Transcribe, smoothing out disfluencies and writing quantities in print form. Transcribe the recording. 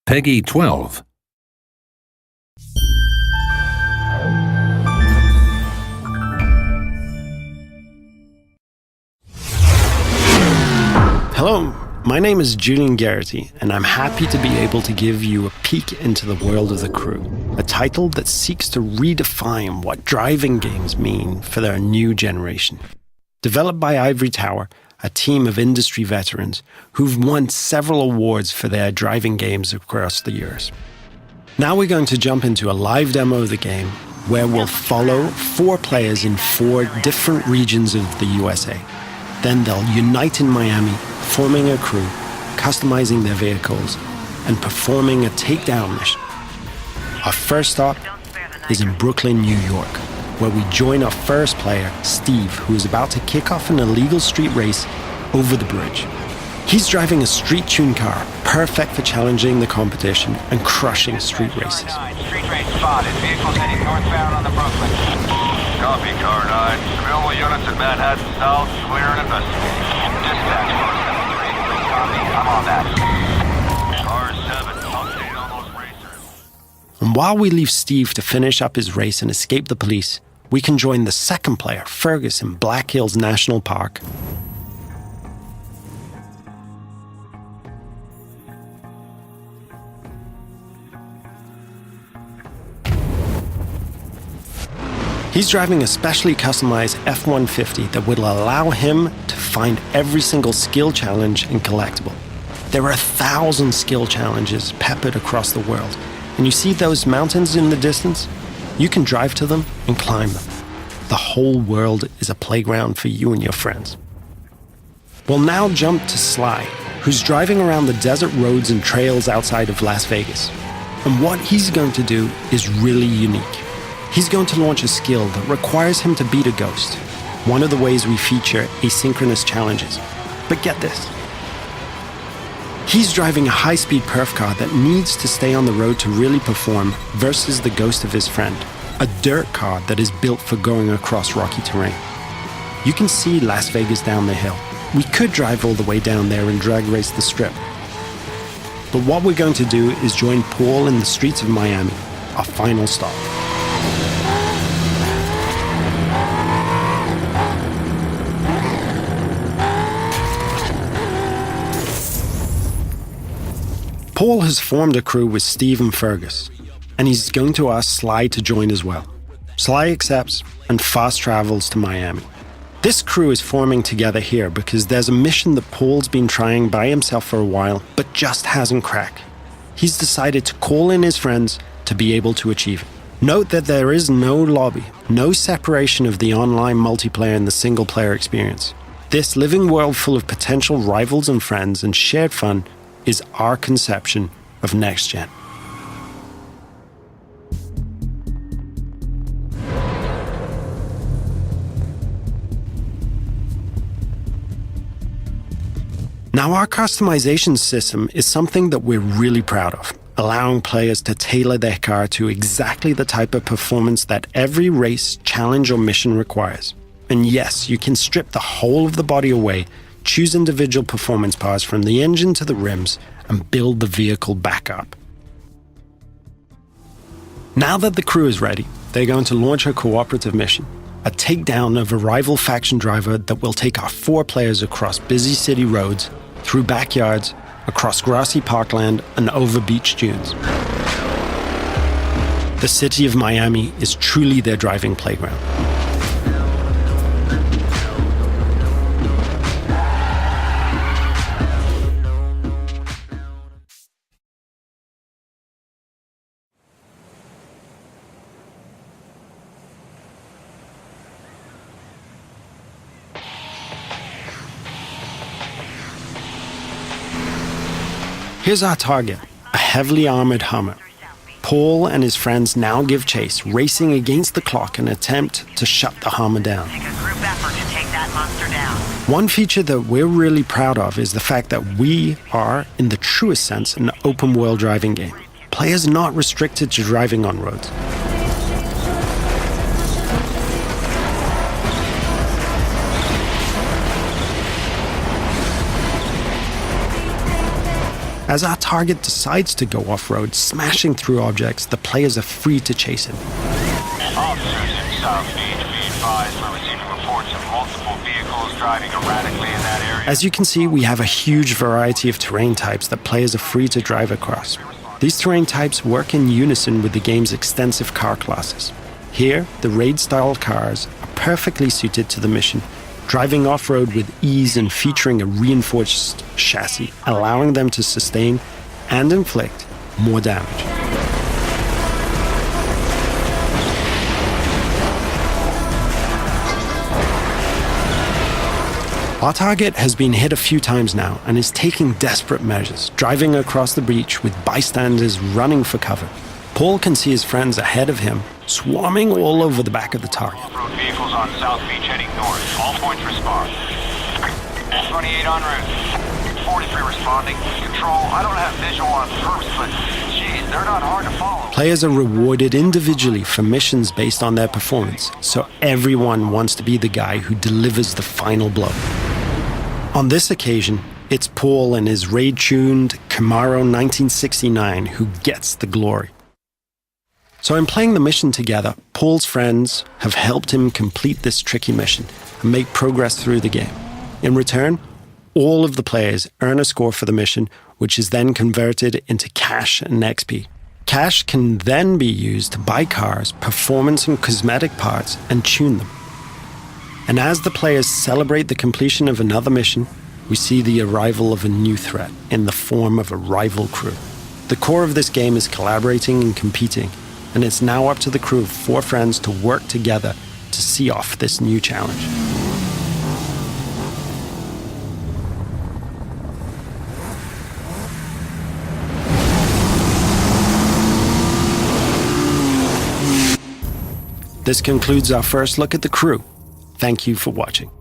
Peggy 12. Hello, my name is Julian Garrity, and I'm happy to be able to give you a peek into the world of The Crew, a title that seeks to redefine what driving games mean for their new generation. Developed by Ivory Tower, a team of industry veterans who've won several awards for their driving games across the years. Now we're going to jump into a live demo of the game where we'll follow 4 players in 4 different regions of the USA. Then they'll unite in Miami, forming a crew, customizing their vehicles, and performing a takedown mission. Our first stop is in Brooklyn, New York, where we join our first player, Steve, who is about to kick off an illegal street race over the bridge. He's driving a street-tuned car, perfect for challenging the competition and crushing street races. Street race spotted. Vehicles heading northbound on the Brooklyn. Copy, Car 9. Available units in Manhattan South, clear and investigating. Dispatch 473. Copy, I'm on that. Car 7, update on those racers. And while we leave Steve to finish up his race and escape the police, we can join the second player, Fergus, in Black Hills National Park. He's driving a specially customized F-150 that will allow him to find every single skill challenge and collectible. There are 1,000 skill challenges peppered across the world, and you see those mountains in the distance? You can drive to them and climb them. The whole world is a playground for you and your friends. We'll now jump to Sly, who's driving around the desert roads and trails outside of Las Vegas. And what he's going to do is really unique. He's going to launch a skill that requires him to beat a ghost, one of the ways we feature asynchronous challenges. But get this. He's driving a high-speed perf car that needs to stay on the road to really perform versus the ghost of his friend, a dirt car that is built for going across rocky terrain. You can see Las Vegas down the hill. We could drive all the way down there and drag race the strip. But what we're going to do is join Paul in the streets of Miami, our final stop. Paul has formed a crew with Steve and Fergus, and he's going to ask Sly to join as well. Sly accepts and fast travels to Miami. This crew is forming together here because there's a mission that Paul's been trying by himself for a while, but just hasn't cracked. He's decided to call in his friends to be able to achieve it. Note that there is no lobby, no separation of the online multiplayer and the single-player experience. This living world full of potential rivals and friends and shared fun is our conception of next gen. Now, our customization system is something that we're really proud of, allowing players to tailor their car to exactly the type of performance that every race, challenge, or mission requires. And yes, you can strip the whole of the body away, choose individual performance parts from the engine to the rims, and build the vehicle back up. Now that the crew is ready, they're going to launch a cooperative mission, a takedown of a rival faction driver that will take our 4 players across busy city roads, through backyards, across grassy parkland, and over beach dunes. The city of Miami is truly their driving playground. Here's our target, a heavily armored Hummer. Paul and his friends now give chase, racing against the clock in an attempt to shut the Hummer down. Take a group effort to take that monster down. One feature that we're really proud of is the fact that we are, in the truest sense, an open-world driving game. Players are not restricted to driving on roads. As our target decides to go off-road, smashing through objects, the players are free to chase him. Officers in South Beach, be advised we're receiving reports of multiple vehicles driving erratically in that area. As you can see, we have a huge variety of terrain types that players are free to drive across. These terrain types work in unison with the game's extensive car classes. Here, the raid-style cars are perfectly suited to the mission, driving off-road with ease and featuring a reinforced chassis, allowing them to sustain and inflict more damage. Our target has been hit a few times now and is taking desperate measures, driving across the breach with bystanders running for cover. Paul can see his friends ahead of him, swarming all over the back of the target. Off-road vehicles on South Beach heading north. All points respond. 28 en route. 43 responding. Control, I don't have visual on perps, but geez, they're not hard to follow. Players are rewarded individually for missions based on their performance, so everyone wants to be the guy who delivers the final blow. On this occasion, it's Paul and his raid-tuned Camaro 1969 who gets the glory. So in playing the mission together, Paul's friends have helped him complete this tricky mission and make progress through the game. In return, all of the players earn a score for the mission, which is then converted into cash and XP. Cash can then be used to buy cars, performance and cosmetic parts, and tune them. And as the players celebrate the completion of another mission, we see the arrival of a new threat in the form of a rival crew. The core of this game is collaborating and competing, and it's now up to the crew of 4 friends to work together to see off this new challenge. This concludes our first look at the crew. Thank you for watching.